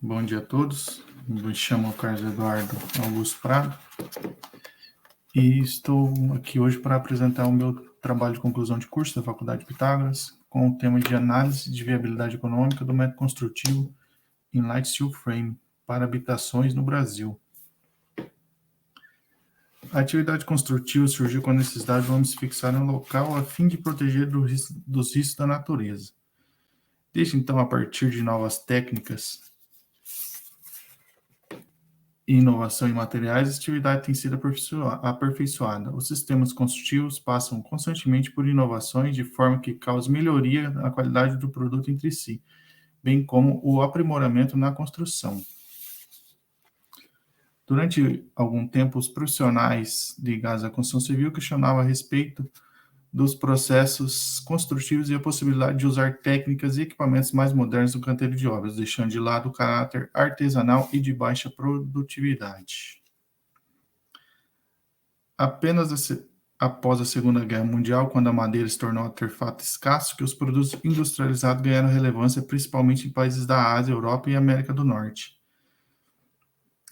Bom dia a todos. Me chamo Carlos Eduardo Augusto Prado e estou aqui hoje para apresentar o meu trabalho de conclusão de curso da Faculdade Pitágoras com o tema de análise de viabilidade econômica do método construtivo em Light Steel Frame para habitações no Brasil. A atividade construtiva surgiu com a necessidade de homens se fixarem no local a fim de proteger dos riscos da natureza. Desde então, a partir de novas técnicas e inovação em materiais, a atividade tem sido aperfeiçoada. Os sistemas construtivos passam constantemente por inovações de forma que cause melhoria na qualidade do produto entre si, bem como o aprimoramento na construção. Durante algum tempo, os profissionais ligados à construção civil questionavam a respeito dos processos construtivos e a possibilidade de usar técnicas e equipamentos mais modernos no canteiro de obras, deixando de lado o caráter artesanal e de baixa produtividade. Apenas após a Segunda Guerra Mundial, quando a madeira se tornou um artefato escasso, que os produtos industrializados ganharam relevância, principalmente em países da Ásia, Europa e América do Norte.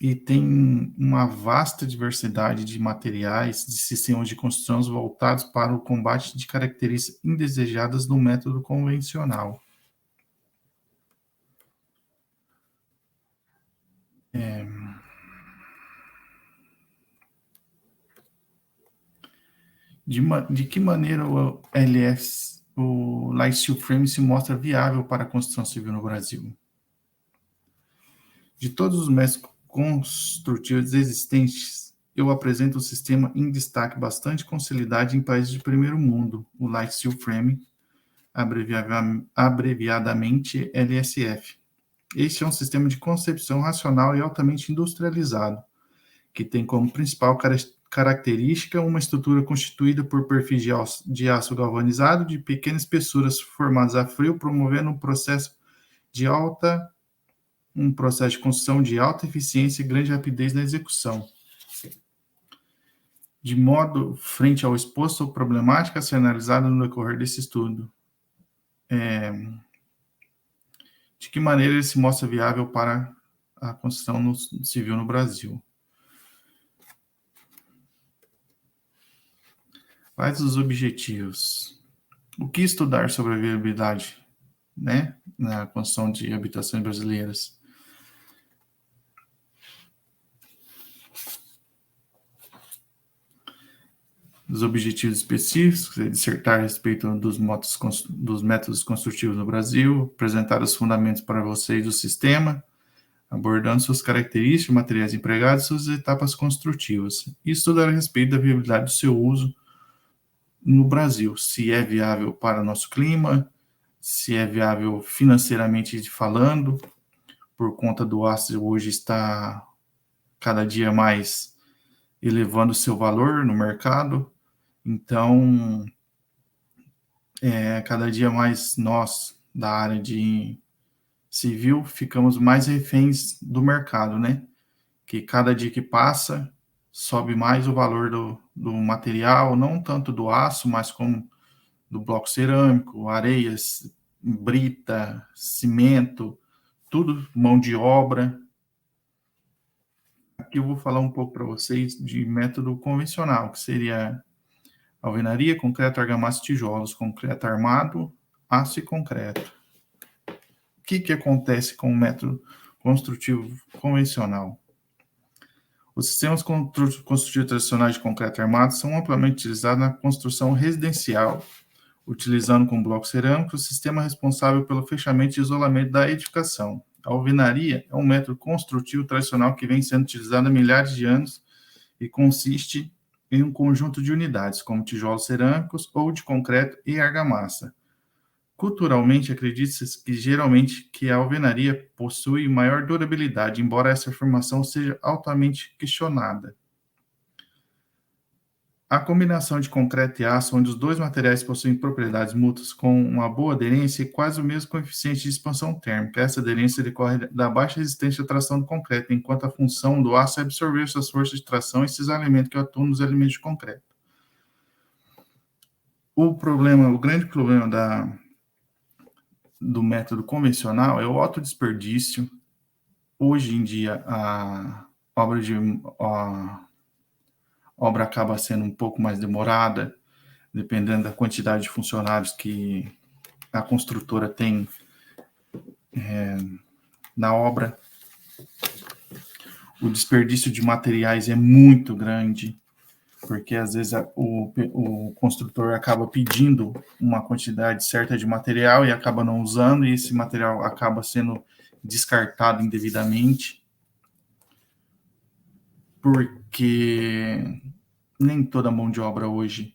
E tem uma vasta diversidade de materiais, de sistemas de construção voltados para o combate de características indesejadas no método convencional. De que maneira o Light Steel Frame, se mostra viável para a construção civil no Brasil? De todos os métodos construtivos existentes, eu apresento um sistema em destaque bastante consolidado em países de primeiro mundo, o Light Steel Frame, abreviadamente LSF. Este é um sistema de concepção racional e altamente industrializado, que tem como principal característica uma estrutura constituída por perfis de aço galvanizado de pequenas espessuras formadas a frio, promovendo um processo de construção de alta eficiência e grande rapidez na execução. De modo frente ao exposto ou problemática a ser analisada no decorrer desse estudo. De que maneira ele se mostra viável para a construção civil no Brasil? Quais os objetivos? O que estudar sobre a viabilidade, na construção de habitações brasileiras? Os objetivos específicos, dissertar a respeito dos métodos construtivos no Brasil, apresentar os fundamentos para vocês do sistema, abordando suas características, materiais empregados e suas etapas construtivas, e estudar a respeito da viabilidade do seu uso no Brasil, se é viável para o nosso clima, se é viável financeiramente falando, por conta do aço hoje está cada dia mais elevando seu valor no mercado. Então, cada dia mais nós, da área de civil, ficamos mais reféns do mercado, Que cada dia que passa, sobe mais o valor do material, não tanto do aço, mas como do bloco cerâmico, areias, brita, cimento, tudo, mão de obra. Aqui eu vou falar um pouco para vocês de método convencional, que seria alvenaria, concreto, argamassa e tijolos, concreto armado, aço e concreto. O que acontece com o método construtivo convencional? Os sistemas construtivos tradicionais de concreto armado são amplamente utilizados na construção residencial, utilizando com bloco cerâmico o sistema responsável pelo fechamento e isolamento da edificação. A alvenaria é um método construtivo tradicional que vem sendo utilizado há milhares de anos e consiste em um conjunto de unidades, como tijolos cerâmicos ou de concreto e argamassa. Culturalmente, acredita-se que geralmente que a alvenaria possui maior durabilidade, embora essa afirmação seja altamente questionada. A combinação de concreto e aço, onde os dois materiais possuem propriedades mútuas com uma boa aderência, é quase o mesmo coeficiente de expansão térmica. Essa aderência decorre da baixa resistência à tração do concreto, enquanto a função do aço é absorver suas forças de tração e esses elementos que atuam nos elementos de concreto. O grande problema do método convencional é o alto desperdício hoje em dia a obra acaba sendo um pouco mais demorada, dependendo da quantidade de funcionários que a construtora tem na obra. O desperdício de materiais é muito grande, porque às vezes o construtor acaba pedindo uma quantidade certa de material e acaba não usando, e esse material acaba sendo descartado indevidamente, porque nem toda mão de obra hoje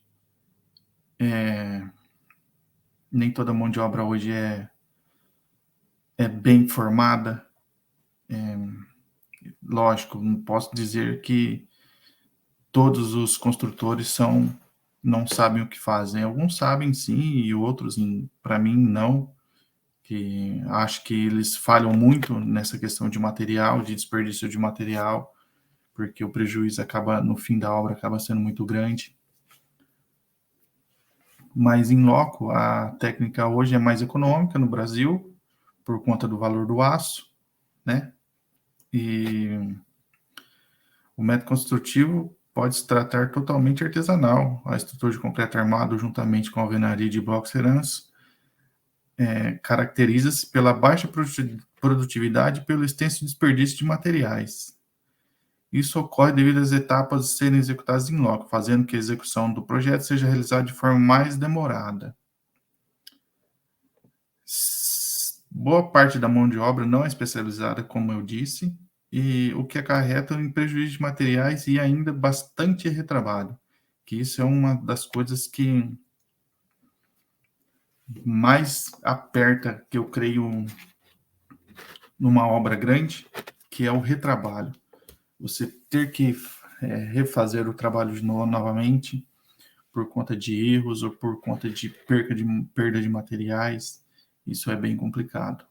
é bem formada. Lógico, não posso dizer que todos os construtores não sabem o que fazem. Alguns sabem sim, e outros, para mim, não. Que acho que eles falham muito nessa questão de material, de desperdício de material, porque o prejuízo acaba, no fim da obra, acaba sendo muito grande. Mas, em loco, a técnica hoje é mais econômica no Brasil, por conta do valor do aço, né? E o método construtivo pode se tratar totalmente artesanal. A estrutura de concreto armado, juntamente com a alvenaria de blocos cerâmicos, caracteriza-se pela baixa produtividade e pelo extenso desperdício de materiais. Isso ocorre devido às etapas serem executadas em loco, fazendo que a execução do projeto seja realizada de forma mais demorada. Boa parte da mão de obra não é especializada, como eu disse, e o que acarreta em prejuízo de materiais e ainda bastante retrabalho, que isso é uma das coisas que mais aperta, que eu creio, numa obra grande, que é o retrabalho. Você ter que refazer o trabalho novamente por conta de erros ou por conta de perda de materiais, isso é bem complicado.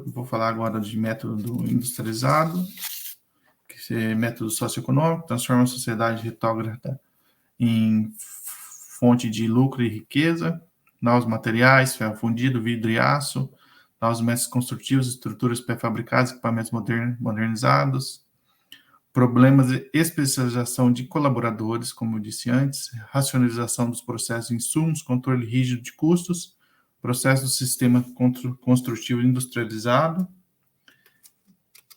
Vou falar agora de método industrializado, que é método socioeconômico, transforma a sociedade retrógrada em fonte de lucro e riqueza, novos materiais, ferro fundido, vidro e aço, novos métodos construtivos, estruturas pré-fabricadas, equipamentos modernizados, problemas de especialização de colaboradores, como eu disse antes, racionalização dos processos de insumos, controle rígido de custos, processo do sistema construtivo industrializado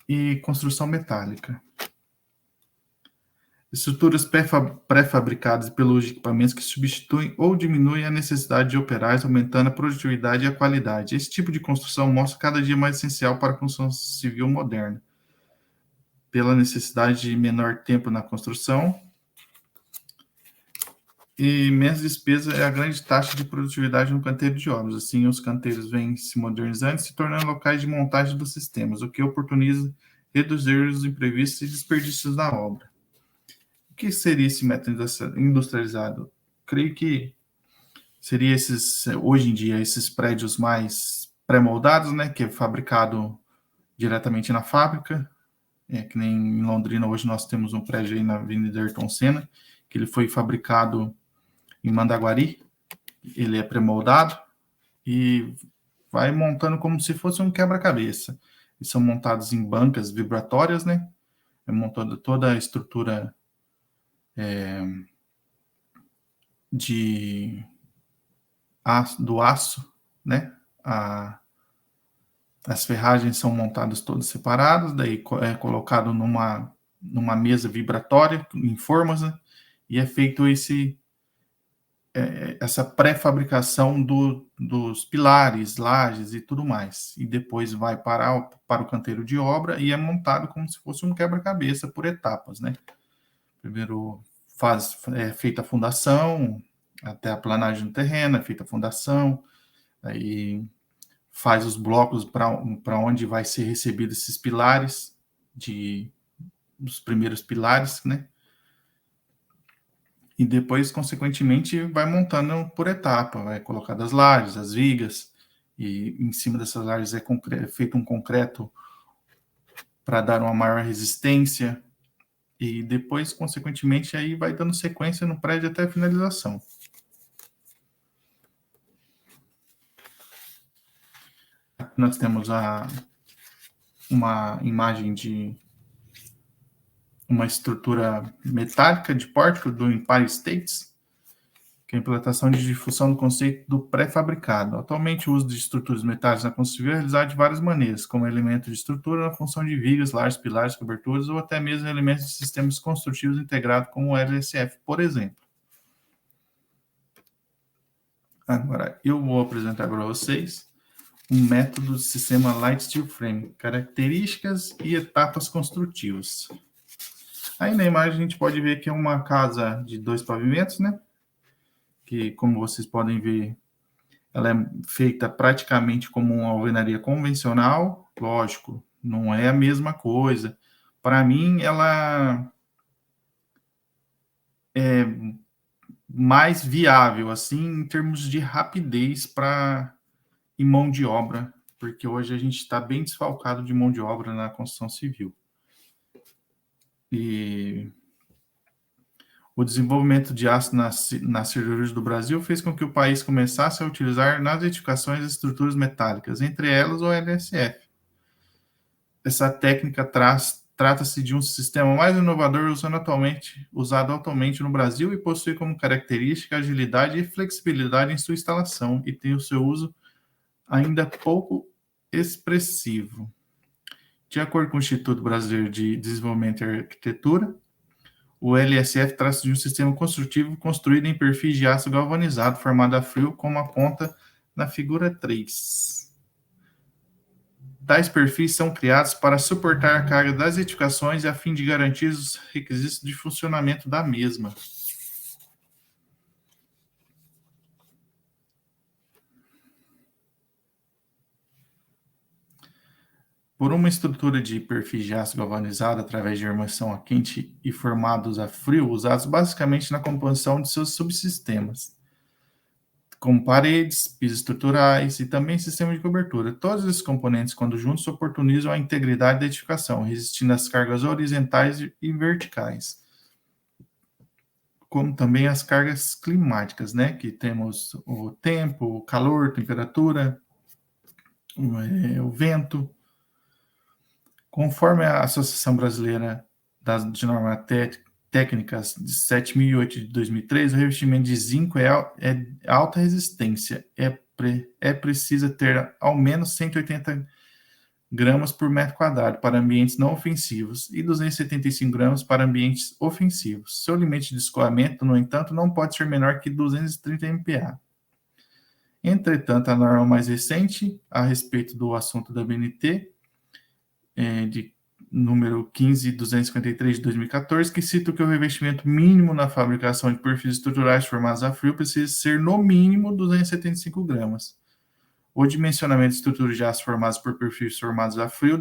e construção metálica. Estruturas pré-fabricadas pelo uso de equipamentos que substituem ou diminuem a necessidade de operários, aumentando a produtividade e a qualidade. Esse tipo de construção mostra cada dia mais essencial para a construção civil moderna, pela necessidade de menor tempo na construção e menos despesa é a grande taxa de produtividade no canteiro de obras. Assim, os canteiros vêm se modernizando e se tornando locais de montagem dos sistemas, o que oportuniza reduzir os imprevistos e desperdícios da obra. O que seria esse método industrializado? Creio que seria hoje em dia, esses prédios mais pré-moldados, né, que é fabricado diretamente na fábrica, que nem em Londrina hoje nós temos um prédio aí na Avenida Ayrton Senna, que ele foi fabricado em Mandaguari, ele é pré-moldado e vai montando como se fosse um quebra-cabeça. Eles são montados em bancas vibratórias, né? É montada toda a estrutura do aço, né? As ferragens são montadas todas separadas, daí é colocado numa mesa vibratória, em formas, né? E é feito essa pré-fabricação dos pilares, lajes e tudo mais. E depois vai para o canteiro de obra e é montado como se fosse um quebra-cabeça por etapas, né? Primeiro é feita a fundação, até a planagem do terreno, é feita a fundação, aí faz os blocos para onde vai ser recebido esses pilares, os primeiros pilares, né? E depois, consequentemente, vai montando por etapa, vai colocando as lajes, as vigas, e em cima dessas lajes é feito um concreto para dar uma maior resistência, e depois, consequentemente, aí vai dando sequência no prédio até a finalização. nós temos uma imagem de uma estrutura metálica de pórtico do Empire State, que é a implantação de difusão do conceito do pré-fabricado. Atualmente, o uso de estruturas metálicas na construção civil é realizado de várias maneiras, como elemento de estrutura na função de vigas, lajes, pilares, coberturas, ou até mesmo elementos de sistemas construtivos integrados, como o LSF, por exemplo. Agora, eu vou apresentar para vocês um método de sistema Light Steel Frame, características e etapas construtivas. Aí na imagem a gente pode ver que é uma casa de 2 pavimentos, né? Que, como vocês podem ver, ela é feita praticamente como uma alvenaria convencional. Lógico, não é a mesma coisa. Para mim, ela é mais viável, assim, em termos de rapidez e mão de obra, porque hoje a gente está bem desfalcado de mão de obra na construção civil. E o desenvolvimento de aço na siderurgia do Brasil fez com que o país começasse a utilizar nas edificações estruturas metálicas, entre elas o LSF. Essa técnica trata-se de um sistema mais inovador usado atualmente no Brasil e possui como característica agilidade e flexibilidade em sua instalação e tem o seu uso ainda pouco expressivo. De acordo com o Instituto Brasileiro de Desenvolvimento e Arquitetura, o LSF trata-se de um sistema construtivo construído em perfis de aço galvanizado formado a frio, como aponta na figura 3. Tais perfis são criados para suportar a carga das edificações e a fim de garantir os requisitos de funcionamento da mesma. Por uma estrutura de perfis de aço galvanizado através de armação a quente e formados a frio, usados basicamente na composição de seus subsistemas, como paredes, pisos estruturais e também sistemas de cobertura. Todos esses componentes, quando juntos, oportunizam a integridade da edificação, resistindo às cargas horizontais e verticais, como também as cargas climáticas, né? Que temos o tempo, o calor, temperatura, o vento. Conforme a Associação Brasileira de Normas Técnicas de 7008 de 2003, o revestimento de zinco é alta resistência. Precisa ter ao menos 180 gramas por metro quadrado para ambientes não ofensivos e 275 gramas para ambientes ofensivos. Seu limite de escoamento, no entanto, não pode ser menor que 230 MPa. Entretanto, a norma mais recente a respeito do assunto da BNT de número 15253 de 2014, que cita que o revestimento mínimo na fabricação de perfis estruturais formados a frio precisa ser no mínimo 275 gramas. O dimensionamento de estruturas de aço formadas por perfis formados a frio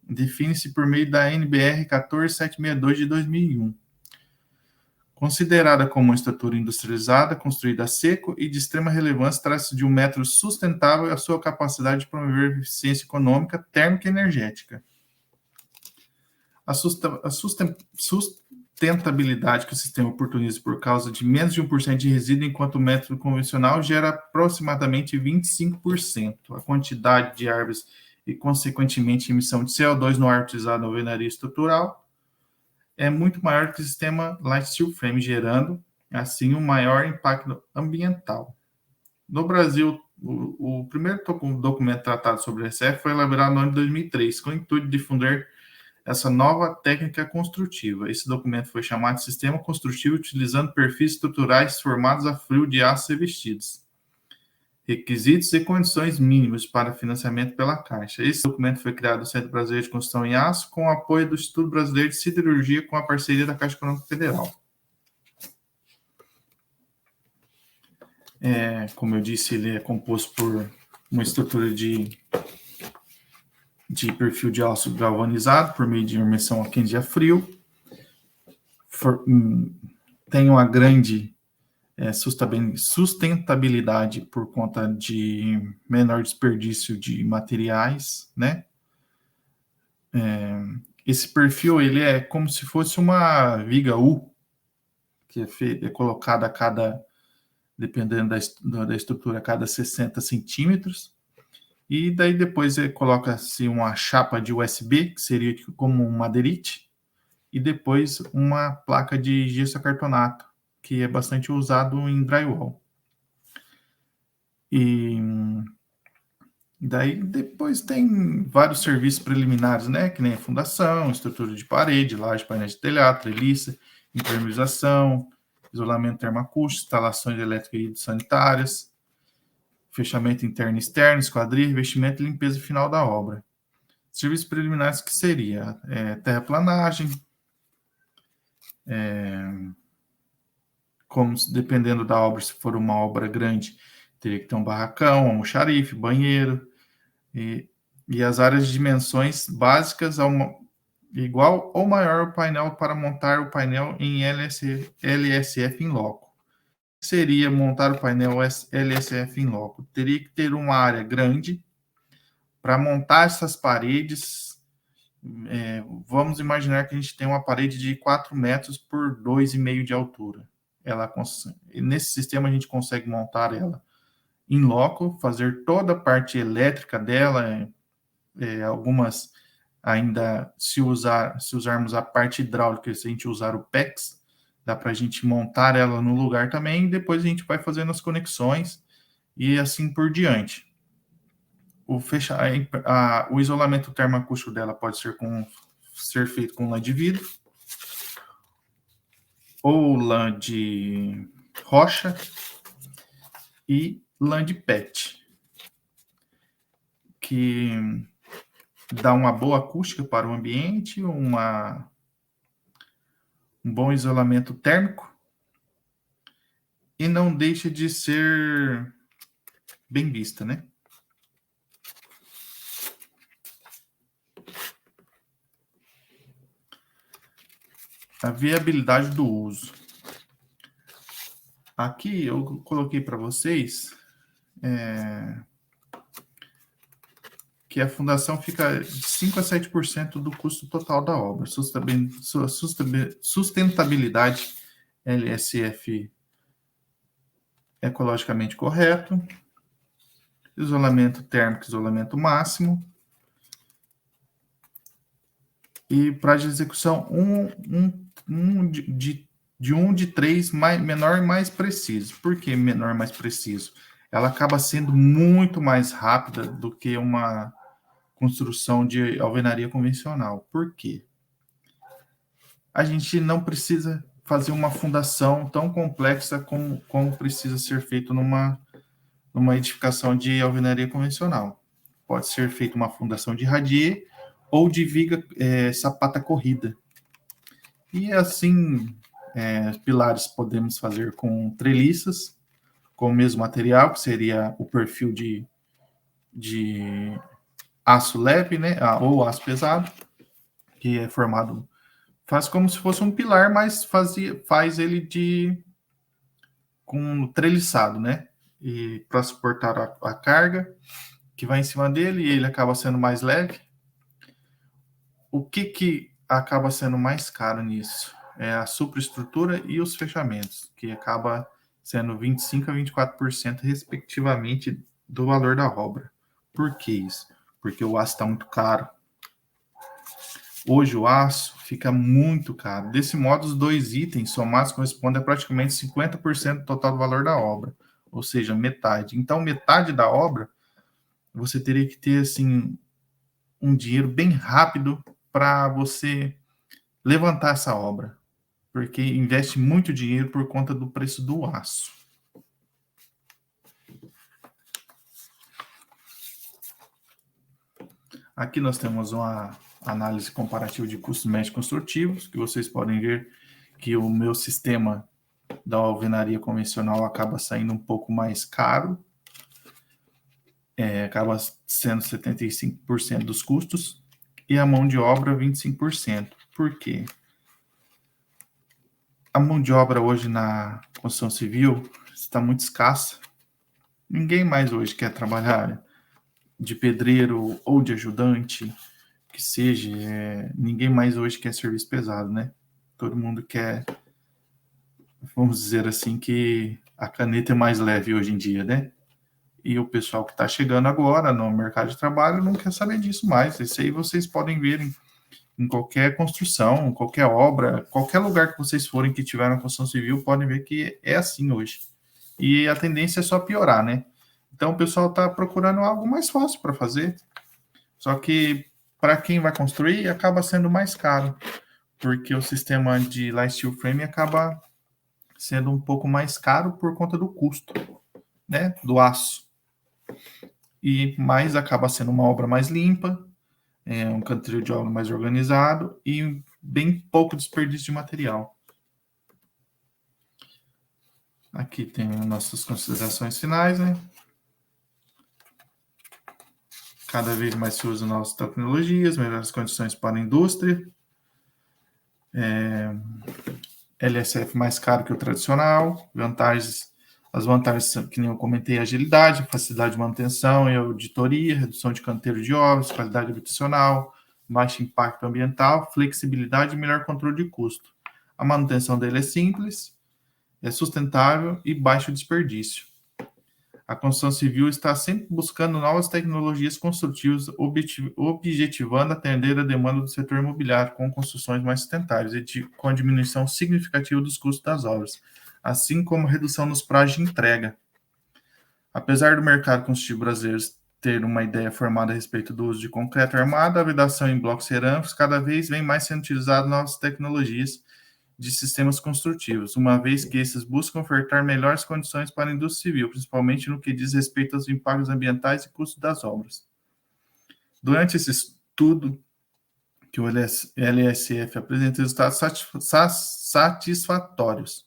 define-se por meio da NBR 14762 de 2001. Considerada como uma estrutura industrializada, construída a seco e de extrema relevância, trata-se de um método sustentável e a sua capacidade de promover eficiência econômica, térmica e energética. A sustentabilidade que o sistema oportuniza por causa de menos de 1% de resíduo, enquanto o método convencional gera aproximadamente 25%. A quantidade de árvores e, consequentemente, emissão de CO2 no ar utilizado na alvenaria estrutural é muito maior que o sistema Light Steel Frame, gerando, assim, um maior impacto ambiental. No Brasil, o primeiro documento tratado sobre o LSF foi elaborado no ano de 2003, com o intuito de difundir essa nova técnica construtiva. Esse documento foi chamado de Sistema Construtivo utilizando perfis estruturais formados a frio de aço revestidos. Requisitos e condições mínimas para financiamento pela Caixa. Esse documento foi criado no Centro Brasileiro de Construção em Aço, com o apoio do Instituto Brasileiro de Siderurgia, com a parceria da Caixa Econômica Federal. Como eu disse, ele é composto por uma estrutura de perfil de aço galvanizado por meio de imersão a quente e a frio. Tem uma grande sustentabilidade por conta de menor desperdício de materiais, né? Esse perfil ele é como se fosse uma viga U, que é colocada dependendo da estrutura, a cada 60 centímetros, E daí depois coloca-se uma chapa de USB, que seria como um madeirite, e depois uma placa de gesso acartonado, que é bastante usado em drywall. E daí depois tem vários serviços preliminares, né? Que nem a fundação, estrutura de parede, laje, painéis de telhado, treliça, impermeabilização, isolamento termoacústico, instalações elétricas e sanitárias, fechamento interno e externo, esquadria, revestimento e limpeza final da obra. Serviços preliminares que seria terraplanagem, como dependendo da obra, se for uma obra grande, teria que ter um barracão, um almoxarife, banheiro, e as áreas de dimensões básicas igual ou maior o painel para montar o painel em LSF em loco. Seria montar o painel LSF em loco. Teria que ter uma área grande para montar essas paredes. Vamos imaginar que a gente tem uma parede de 4 metros por 2,5 de altura. Nesse sistema a gente consegue montar ela em loco, fazer toda a parte elétrica dela, algumas ainda, se usarmos a parte hidráulica, se a gente usar o PEX, dá para a gente montar ela no lugar também, e depois a gente vai fazendo as conexões e assim por diante. O isolamento termoacústico dela pode ser feito com lã de vidro ou lã de rocha e lã de PET, que dá uma boa acústica para o ambiente, um bom isolamento térmico e não deixa de ser bem vista, né? A viabilidade do uso. Aqui eu coloquei para vocês que a fundação fica de 5 a 7% do custo total da obra. Sustentabilidade LSF ecologicamente correto, isolamento térmico, isolamento máximo, e prazo de execução de 3, menor e mais preciso. Por que menor e mais preciso? Ela acaba sendo muito mais rápida do que uma construção de alvenaria convencional. Por quê? A gente não precisa fazer uma fundação tão complexa como precisa ser feito numa edificação de alvenaria convencional. Pode ser feita uma fundação de radier ou de viga sapata corrida. E assim, pilares podemos fazer com treliças, com o mesmo material, que seria o perfil de aço leve, né, ou aço pesado, que é formado, faz como se fosse um pilar, mas faz ele com treliçado, né, e para suportar a carga que vai em cima dele, e ele acaba sendo mais leve. O que acaba sendo mais caro nisso? É a superestrutura e os fechamentos, que acaba sendo 25% a 24%, respectivamente, do valor da obra. Por que isso? Porque o aço está muito caro. Hoje o aço fica muito caro. Desse modo, os dois itens somados correspondem a praticamente 50% do total do valor da obra, ou seja, metade. Então, metade da obra, você teria que ter assim um dinheiro bem rápido para você levantar essa obra, porque investe muito dinheiro por conta do preço do aço. Aqui nós temos uma análise comparativa de custos médios construtivos, que vocês podem ver que o meu sistema da alvenaria convencional acaba saindo um pouco mais caro, acaba sendo 75% dos custos, e a mão de obra 25%. Por quê? A mão de obra hoje na construção civil está muito escassa. Ninguém mais hoje quer trabalhar de pedreiro ou de ajudante, que seja. Ninguém mais hoje quer serviço pesado, né? Todo mundo quer, vamos dizer assim, que a caneta é mais leve hoje em dia, né? E o pessoal que está chegando agora no mercado de trabalho não quer saber disso mais. Isso aí vocês podem ver em qualquer construção, qualquer obra, qualquer lugar que vocês forem que tiver na construção civil, podem ver que é assim hoje. E a tendência é só piorar, né? Então o pessoal está procurando algo mais fácil para fazer. Só que para quem vai construir, acaba sendo mais caro, porque o sistema de light steel frame acaba sendo um pouco mais caro por conta do custo, né, do aço. E mais acaba sendo uma obra mais limpa, um canteiro de obra mais organizado e bem pouco desperdício de material. Aqui tem nossas considerações finais, né? Cada vez mais se usa novas tecnologias, melhores condições para a indústria. LSF mais caro que o tradicional. As vantagens que nem eu comentei, agilidade, facilidade de manutenção e auditoria, redução de canteiro de obras, qualidade habitacional, baixo impacto ambiental, flexibilidade e melhor controle de custo. A manutenção dele é simples, é sustentável e baixo desperdício. A construção civil está sempre buscando novas tecnologias construtivas, objetivando atender a demanda do setor imobiliário com construções mais sustentáveis e com a diminuição significativa dos custos das obras, assim como a redução nos prazos de entrega. Apesar do mercado construtivo brasileiro ter uma ideia formada a respeito do uso de concreto armado, a vedação em blocos cerâmicos cada vez vem mais sendo utilizada novas tecnologias de sistemas construtivos, uma vez que esses buscam ofertar melhores condições para a indústria civil, principalmente no que diz respeito aos impactos ambientais e custos das obras. Durante esse estudo que o LSF apresenta resultados satisfatórios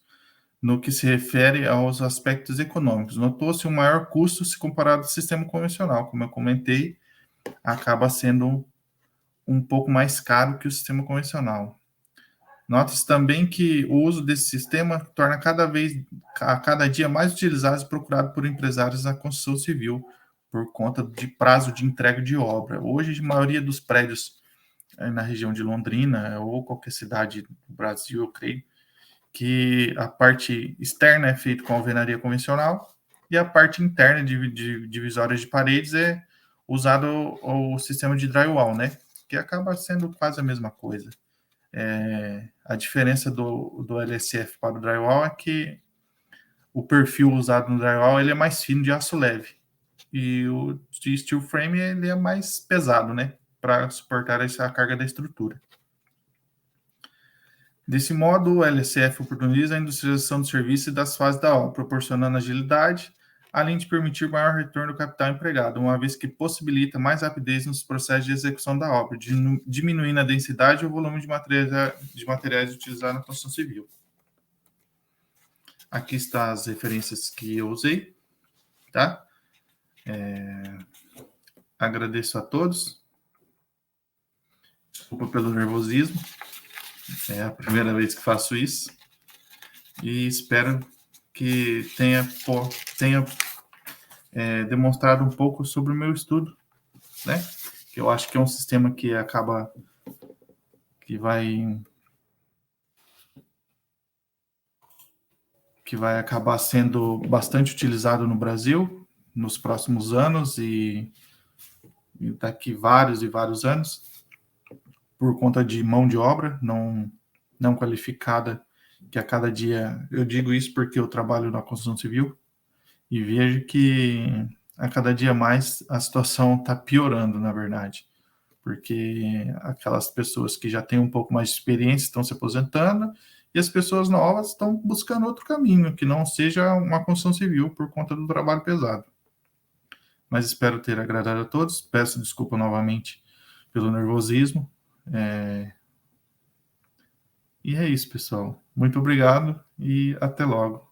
no que se refere aos aspectos econômicos. Notou-se um maior custo se comparado ao sistema convencional, como eu comentei, acaba sendo um pouco mais caro que o sistema convencional. Nota-se também que o uso desse sistema torna a cada dia mais utilizado e procurado por empresários na construção civil, por conta de prazo de entrega de obra. Hoje, a maioria dos prédios na região de Londrina ou qualquer cidade do Brasil, eu creio, que a parte externa é feita com alvenaria convencional e a parte interna de divisórias de paredes é usado o sistema de drywall, né? Que acaba sendo quase a mesma coisa. A diferença do LSF para o drywall é que o perfil usado no drywall ele é mais fino de aço leve e o de steel frame ele é mais pesado, né, para suportar essa carga da estrutura. Desse modo, o LSF oportuniza a industrialização do serviço e das fases da obra, proporcionando agilidade, além de permitir maior retorno do capital empregado, uma vez que possibilita mais rapidez nos processos de execução da obra, diminuindo a densidade e o volume de materiais utilizados na construção civil. Aqui estão as referências que eu usei, tá? Agradeço a todos. Desculpa pelo nervosismo. É a primeira vez que faço isso. E espero que tenha demonstrado um pouco sobre o meu estudo, né? Que eu acho que é um sistema que vai acabar sendo bastante utilizado no Brasil nos próximos anos e daqui vários e vários anos, por conta de mão de obra não qualificada, que a cada dia, eu digo isso porque eu trabalho na construção civil e vejo que a cada dia mais a situação está piorando, na verdade, porque aquelas pessoas que já têm um pouco mais de experiência estão se aposentando e as pessoas novas estão buscando outro caminho, que não seja uma construção civil por conta do trabalho pesado. Mas espero ter agradado a todos. Peço desculpa novamente pelo nervosismo. E é isso, pessoal. Muito obrigado e até logo.